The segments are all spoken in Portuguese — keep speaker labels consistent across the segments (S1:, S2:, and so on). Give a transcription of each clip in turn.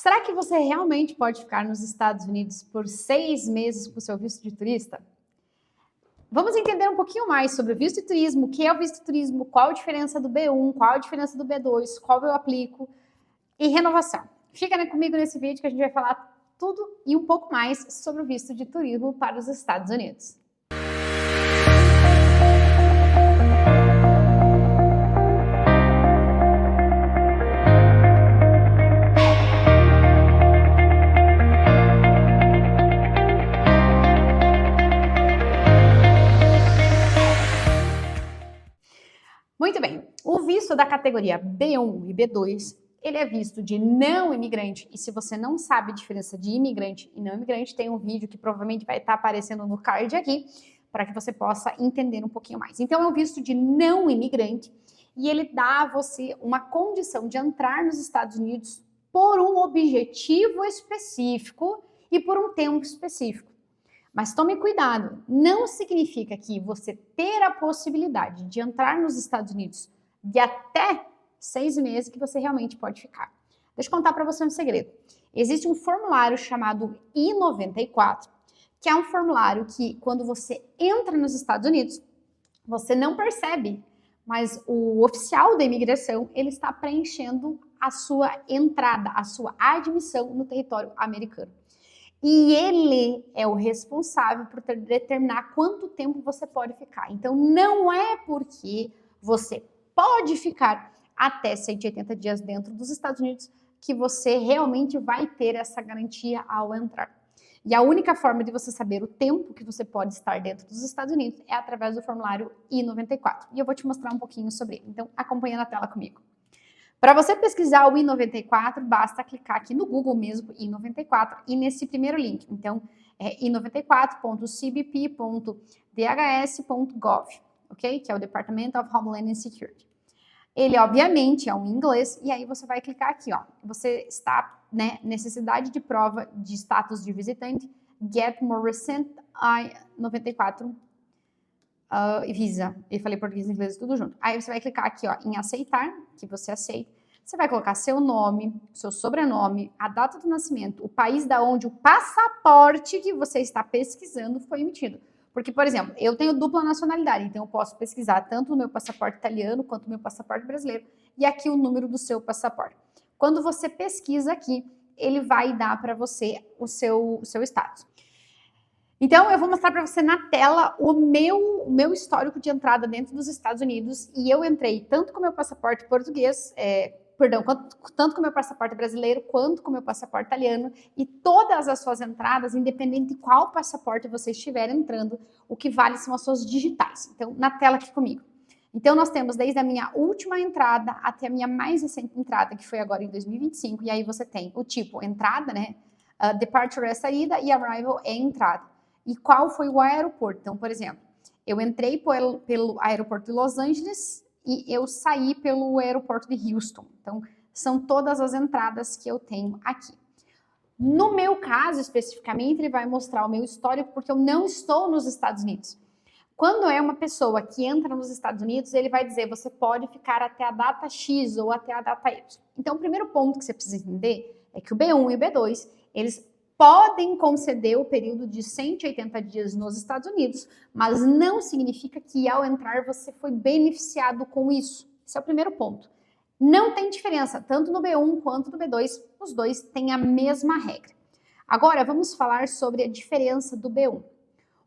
S1: Será que você realmente pode ficar nos Estados Unidos por 6 meses com o seu visto de turista? Vamos entender um pouquinho mais sobre o visto de turismo, o que é o visto de turismo, qual a diferença do B1, qual a diferença do B2, qual eu aplico e renovação. Fica comigo nesse vídeo que a gente vai falar tudo e um pouco mais sobre o visto de turismo para os Estados Unidos. Muito bem, o visto da categoria B1 e B2, ele é visto de não imigrante, e se você não sabe a diferença de imigrante e não imigrante, tem um vídeo que provavelmente vai estar aparecendo no card aqui, para que você possa entender um pouquinho mais. Então, é um visto de não imigrante, e ele dá a você uma condição de entrar nos Estados Unidos por um objetivo específico e por um tempo específico. Mas tome cuidado, não significa que você ter a possibilidade de entrar nos Estados Unidos de até 6 meses que você realmente pode ficar. Deixa eu contar para você um segredo. Existe um formulário chamado I-94, que é um formulário que quando você entra nos Estados Unidos, você não percebe, mas o oficial da imigração, ele está preenchendo a sua entrada, a sua admissão no território americano. E ele é o responsável por determinar quanto tempo você pode ficar. Então, não é porque você pode ficar até 180 dias dentro dos Estados Unidos que você realmente vai ter essa garantia ao entrar. E a única forma de você saber o tempo que você pode estar dentro dos Estados Unidos é através do formulário I-94. E eu vou te mostrar um pouquinho sobre ele. Então, acompanha na tela comigo. Para você pesquisar o I-94, basta clicar aqui no Google mesmo, I-94, e nesse primeiro link. Então, é i94.cbp.dhs.gov, ok? Que é o Department of Homeland Security. Ele, obviamente, é um inglês, e aí você vai clicar aqui, ó. Você está, necessidade de prova de status de visitante, Get More Recent I-94 Visa. Eu falei português e inglês tudo junto. Aí você vai clicar aqui, ó, em aceitar, que você aceita. Você vai colocar seu nome, seu sobrenome, a data do nascimento, o país da onde o passaporte que você está pesquisando foi emitido. Porque, por exemplo, eu tenho dupla nacionalidade, então eu posso pesquisar tanto o meu passaporte italiano quanto o meu passaporte brasileiro e aqui o número do seu passaporte. Quando você pesquisa aqui, ele vai dar para você o seu status. Então, eu vou mostrar para você na tela o meu histórico de entrada dentro dos Estados Unidos e eu entrei tanto com o meu passaporte português, tanto com o meu passaporte brasileiro quanto com o meu passaporte italiano e todas as suas entradas, independente de qual passaporte você estiver entrando, o que vale são as suas digitais. Então, na tela aqui comigo. Então, nós temos desde a minha última entrada até a minha mais recente entrada, que foi agora em 2025, e aí você tem o tipo entrada, departure é saída e arrival é entrada. E qual foi o aeroporto? Então, por exemplo, eu entrei pelo aeroporto de Los Angeles e eu saí pelo aeroporto de Houston. Então, são todas as entradas que eu tenho aqui. No meu caso, especificamente, ele vai mostrar o meu histórico porque eu não estou nos Estados Unidos. Quando é uma pessoa que entra nos Estados Unidos, ele vai dizer, você pode ficar até a data X ou até a data Y. Então, o primeiro ponto que você precisa entender é que o B1 e o B2, eles podem conceder o período de 180 dias nos Estados Unidos, mas não significa que ao entrar você foi beneficiado com isso. Esse é o primeiro ponto. Não tem diferença, tanto no B1 quanto no B2, os dois têm a mesma regra. Agora, vamos falar sobre a diferença do B1.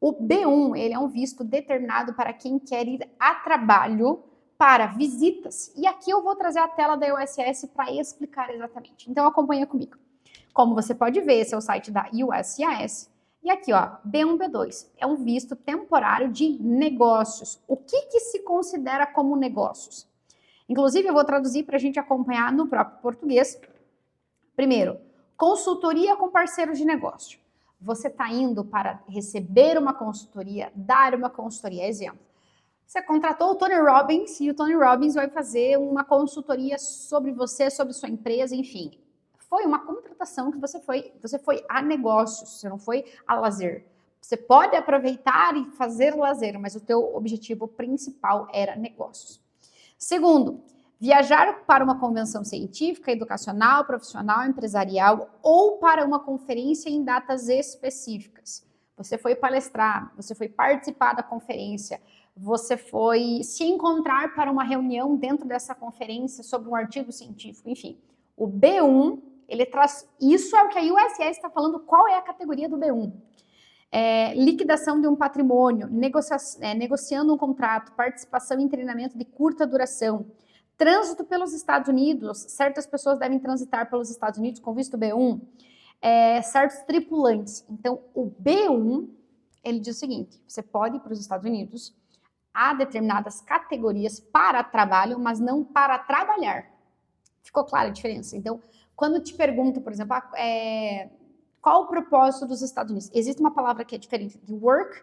S1: O B1, ele é um visto determinado para quem quer ir a trabalho para visitas. E aqui eu vou trazer a tela da USCIS para explicar exatamente. Então, acompanha comigo. Como você pode ver, esse é o site da USCIS. E aqui, ó, B1, B2, é um visto temporário de negócios. O que se considera como negócios? Inclusive, eu vou traduzir para a gente acompanhar no próprio português. Primeiro, consultoria com parceiros de negócio. Você está indo para receber uma consultoria, dar uma consultoria. Exemplo, você contratou o Tony Robbins e o Tony Robbins vai fazer uma consultoria sobre você, sobre sua empresa, enfim. Foi uma contratação que você foi a negócios, você não foi a lazer. Você pode aproveitar e fazer lazer, mas o teu objetivo principal era negócios. Segundo, Viajar para uma convenção científica, educacional, profissional, empresarial ou para uma conferência em datas específicas. Você foi palestrar, você foi participar da conferência, você foi se encontrar para uma reunião dentro dessa conferência sobre um artigo científico, enfim. O B1, ele traz... Isso é o que a USS está falando, qual é a categoria do B1. Liquidação de um patrimônio, negociando um contrato, participação em treinamento de curta duração, trânsito pelos Estados Unidos, certas pessoas devem transitar pelos Estados Unidos com visto B1, certos tripulantes. Então, o B1, ele diz o seguinte, você pode ir para os Estados Unidos, há determinadas categorias para trabalho, mas não para trabalhar. Ficou clara a diferença? Então, quando te pergunto, por exemplo, qual o propósito dos Estados Unidos? Existe uma palavra que é diferente de work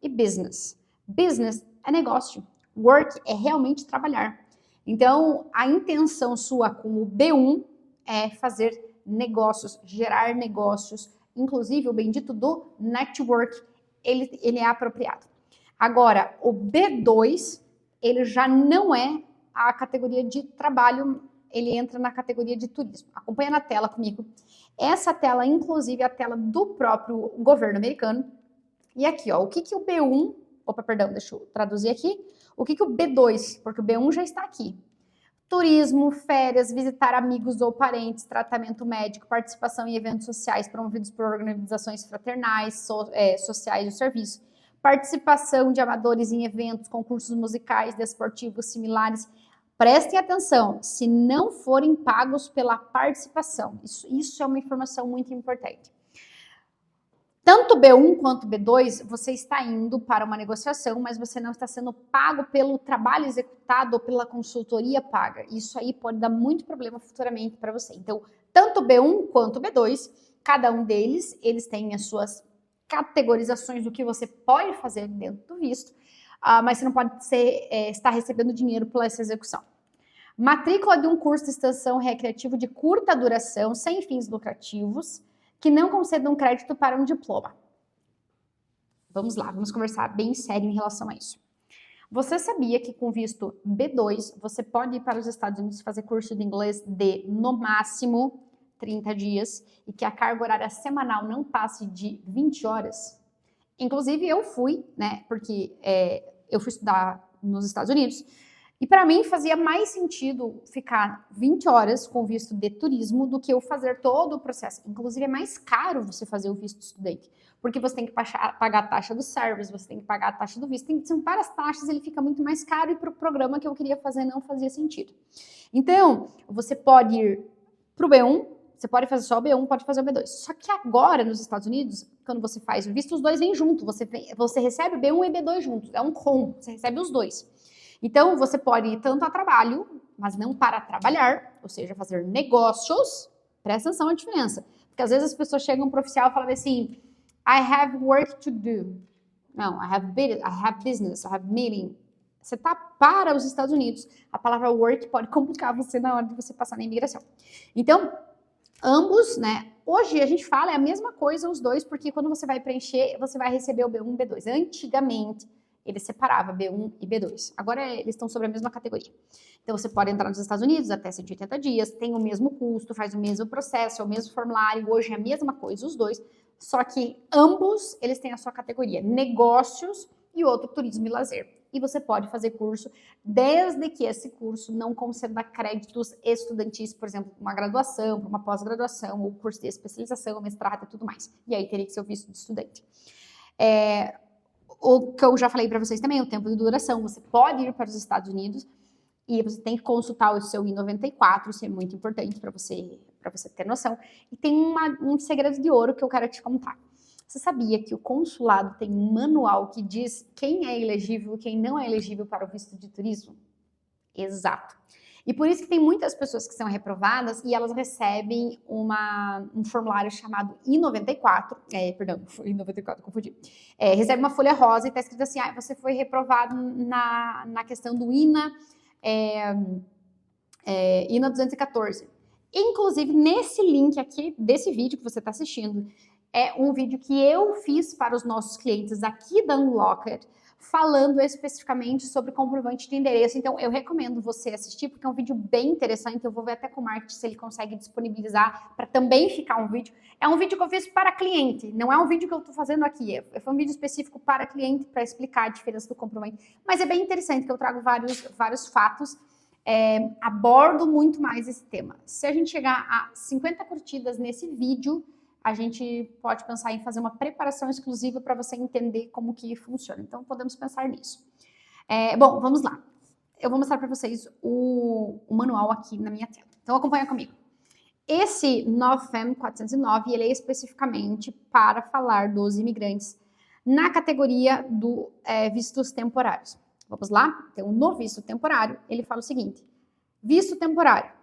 S1: e business. Business é negócio, work é realmente trabalhar. Então, a intenção sua com o B1 é fazer negócios, gerar negócios, inclusive o bendito do network, ele é apropriado. Agora, o B2, ele já não é a categoria de trabalho, ele entra na categoria de turismo. Acompanha na tela comigo. Essa tela, inclusive, é a tela do próprio governo americano. E aqui, ó, o que o B1... Opa, perdão, deixa eu traduzir aqui. O que o B2, porque o B1 já está aqui. Turismo, férias, visitar amigos ou parentes, tratamento médico, participação em eventos sociais promovidos por organizações fraternais, sociais do serviço, participação de amadores em eventos, concursos musicais, desportivos similares. Prestem atenção, se não forem pagos pela participação. Isso é uma informação muito importante. Tanto B1 quanto B2, você está indo para uma negociação, mas você não está sendo pago pelo trabalho executado ou pela consultoria paga. Isso aí pode dar muito problema futuramente para você. Então, tanto B1 quanto B2, cada um deles, eles têm as suas categorizações do que você pode fazer dentro do visto, mas você não pode estar recebendo dinheiro pela essa execução. Matrícula de um curso de extensão recreativo de curta duração, sem fins lucrativos, que não concedam crédito para um diploma. Vamos lá, vamos conversar bem sério em relação a isso. Você sabia que com visto B2, você pode ir para os Estados Unidos fazer curso de inglês de, no máximo, 30 dias, e que a carga horária semanal não passe de 20 horas? Inclusive, eu fui, né, porque eu fui estudar nos Estados Unidos, e para mim fazia mais sentido ficar 20 horas com visto de turismo do que eu fazer todo o processo. Inclusive, é mais caro você fazer o visto de estudante, porque você tem que pagar a taxa do service, você tem que pagar a taxa do visto. São várias taxas, ele fica muito mais caro e para o programa que eu queria fazer não fazia sentido. Então, você pode ir para o B1, você pode fazer só o B1, pode fazer o B2. Só que agora, nos Estados Unidos, quando você faz o visto, os dois vêm junto. Você recebe B1 e B2 juntos. É um combo, você recebe os dois. Então, você pode ir tanto a trabalho, mas não para trabalhar, ou seja, fazer negócios. Presta atenção à diferença. Porque às vezes as pessoas chegam para o oficial e falam assim, I have work to do. Não, I have business, I have meeting. Você está para os Estados Unidos. A palavra work pode complicar você na hora de você passar na imigração. Então, ambos, né? Hoje a gente fala, é a mesma coisa os dois, porque quando você vai preencher, você vai receber o B1 e B2. Antigamente, ele separava B1 e B2. Agora eles estão sobre a mesma categoria. Então você pode entrar nos Estados Unidos até 180 dias, tem o mesmo custo, faz o mesmo processo, é o mesmo formulário, hoje é a mesma coisa os dois, só que ambos eles têm a sua categoria, negócios e outro turismo e lazer. E você pode fazer curso desde que esse curso não conceda créditos estudantis, por exemplo, uma graduação, uma pós-graduação, ou curso de especialização, mestrado e tudo mais. E aí teria que ser o visto de estudante. O que eu já falei para vocês também, o tempo de duração. Você pode ir para os Estados Unidos e você tem que consultar o seu I-94, isso é muito importante para você ter noção. E tem um segredo de ouro que eu quero te contar. Você sabia que o consulado tem um manual que diz quem é elegível e quem não é elegível para o visto de turismo? Exato. E por isso que tem muitas pessoas que são reprovadas e elas recebem um formulário chamado I-94, I-94, confundi. Recebe uma folha rosa e está escrito assim, você foi reprovado na questão do INA 214. Inclusive, nesse link aqui, desse vídeo que você está assistindo, é um vídeo que eu fiz para os nossos clientes aqui da Unlocked, falando especificamente sobre comprovante de endereço. Então, eu recomendo você assistir, porque é um vídeo bem interessante. Eu vou ver até com o marketing se ele consegue disponibilizar para também ficar um vídeo. É um vídeo que eu fiz para cliente, não é um vídeo que eu estou fazendo aqui. Foi um vídeo específico para cliente, para explicar a diferença do comprovante. Mas é bem interessante, que eu trago vários fatos. Abordo muito mais esse tema. Se a gente chegar a 50 curtidas nesse vídeo, a gente pode pensar em fazer uma preparação exclusiva para você entender como que funciona. Então, podemos pensar nisso. Bom, vamos lá. Eu vou mostrar para vocês o manual aqui na minha tela. Então, acompanha comigo. Esse 9FEM 409, ele é especificamente para falar dos imigrantes na categoria do vistos temporários. Vamos lá? Então, no visto temporário, ele fala o seguinte. Visto temporário.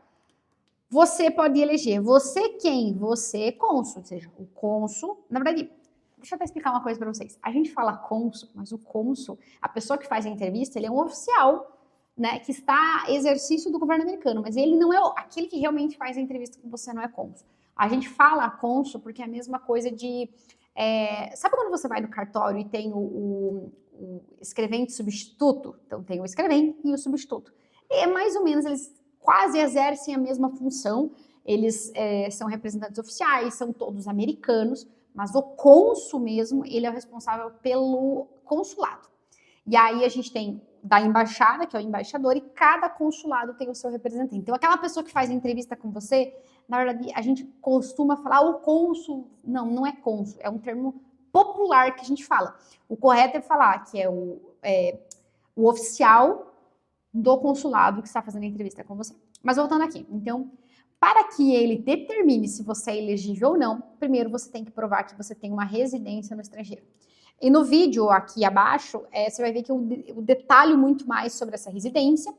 S1: Você pode eleger, você quem? Você cônsul, ou seja, o cônsul, na verdade, deixa eu até explicar uma coisa para vocês. A gente fala cônsul, mas o cônsul, a pessoa que faz a entrevista, ele é um oficial, né, que está em exercício do governo americano, mas ele não é aquele que realmente faz a entrevista com você, não é cônsul. A gente fala cônsul porque é a mesma coisa de... sabe quando você vai no cartório e tem o escrevente substituto? Então tem o escrevente e o substituto. É mais ou menos, eles quase exercem a mesma função, eles são representantes oficiais, são todos americanos, mas o cônsul mesmo, ele é o responsável pelo consulado. E aí a gente tem da embaixada, que é o embaixador, e cada consulado tem o seu representante. Então, aquela pessoa que faz a entrevista com você, na verdade, a gente costuma falar o cônsul. Não é cônsul, é um termo popular que a gente fala. O correto é falar que é o oficial do consulado que está fazendo a entrevista com você. Mas voltando aqui, então, para que ele determine se você é elegível ou não, primeiro você tem que provar que você tem uma residência no estrangeiro. E no vídeo aqui abaixo, você vai ver que eu detalho muito mais sobre essa residência.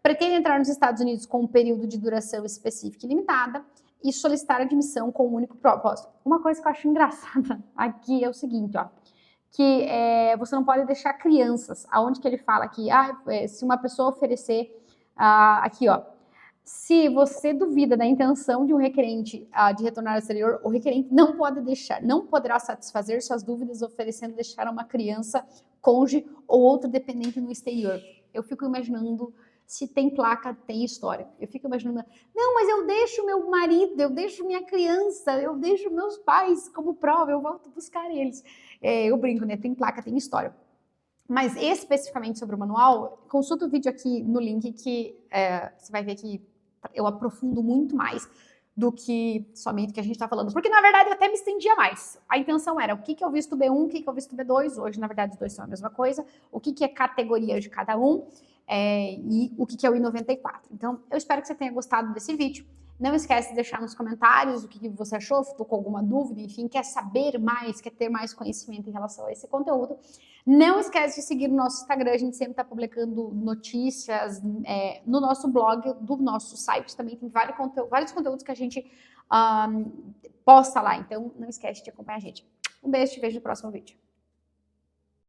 S1: Pretende entrar nos Estados Unidos com um período de duração específica e limitada e solicitar admissão com um único propósito. Uma coisa que eu acho engraçada aqui é o seguinte, ó, que você não pode deixar crianças, aonde que ele fala aqui, se uma pessoa oferecer, aqui ó, se você duvida da intenção de um requerente de retornar ao exterior, o requerente não poderá satisfazer suas dúvidas oferecendo deixar uma criança, cônjuge ou outro dependente no exterior. Eu fico imaginando, se tem placa, tem história. Eu fico imaginando, não, mas eu deixo meu marido, eu deixo minha criança, eu deixo meus pais como prova, eu volto buscar eles. Eu brinco, né? Tem placa, tem história. Mas especificamente sobre o manual, consulta o vídeo aqui no link que você vai ver que eu aprofundo muito mais do que somente o que a gente está falando. Porque, na verdade, eu até me estendia mais. A intenção era o que é o visto B1, o que é o visto B2. Hoje, na verdade, os dois são a mesma coisa. O que é categoria de cada um e o que é o I-94. Então, eu espero que você tenha gostado desse vídeo. Não esquece de deixar nos comentários o que você achou, se ficou com alguma dúvida, enfim, quer saber mais, quer ter mais conhecimento em relação a esse conteúdo. Não esquece de seguir o nosso Instagram, a gente sempre está publicando notícias no nosso blog, do nosso site, também tem vários conteúdos que a gente posta lá, então não esquece de acompanhar a gente. Um beijo, te vejo no próximo vídeo.